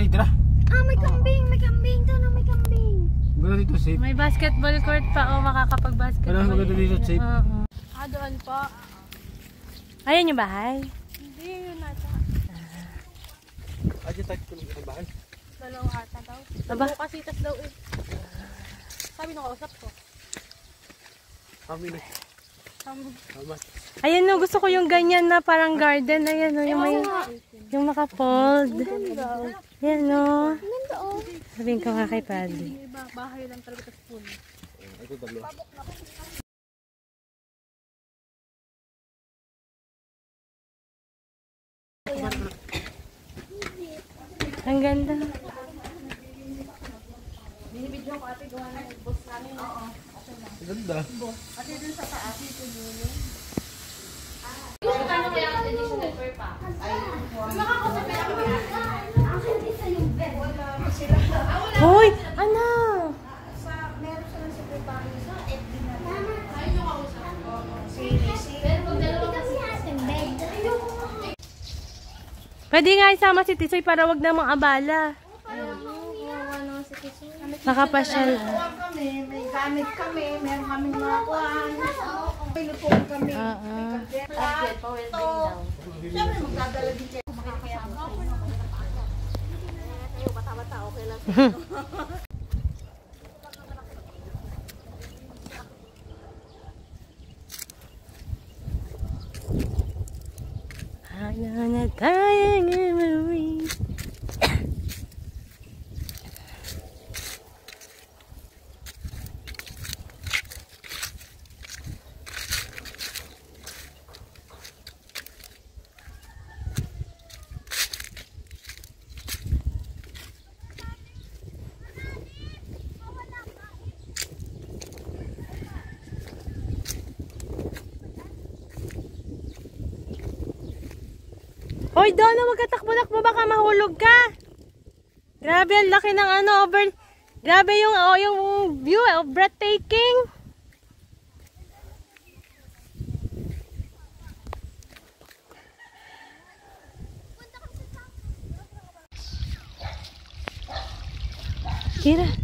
tira. Ah, may kambing, may kambing. Doon, may kambing. Maganda dito, safe. May basketball court pa. O, makakapag-basketball. Maganda dito, safe. Ah, doon po. Ayan yung bahay. Hindi, yun nata. Aja tayo ko ng bahay. Dalawang ata daw. Aba? Kasitas daw eh. Sabi nung kausap ko. Kami na. Tama. Ayan no, gusto ko yung ganyan na parang garden. Ayan no, yung may, yung maka-fold. Ayan no. Ganda oh. Sabihin ko nga kay Paddy. Bahay lang talaga sa spoon. Ito dalawa. Ang ganda. Binibidyo ko ate gawa ng boss namin. Oo. Ganda. Ate dun sa taas ito dulo. Ano kaya ang additional per pa? Ay, makakasapit ako. Akin isa yung bed. Wala sila. Hoy! Ano? Meron sila sa preparing sa FB na. Ayun yung kausap ko. Pero pag dalawa kasi ating bed. Pwede nga isama si Tisoy para wag namang abala. Nakapasyal. Kami, may gamit kami, meron kaming mga kuhan. May lupong kami. May kaget. Siyempre magdadala din kayo. Makakasama. Tayo, bata-bata, okay lang. Ano na tayong memory. Hoy, doon na magkatakbo-takbo, baka mahulog ka. Grabe, ang laki ng ano, over. Grabe yung view, breathtaking. Tira.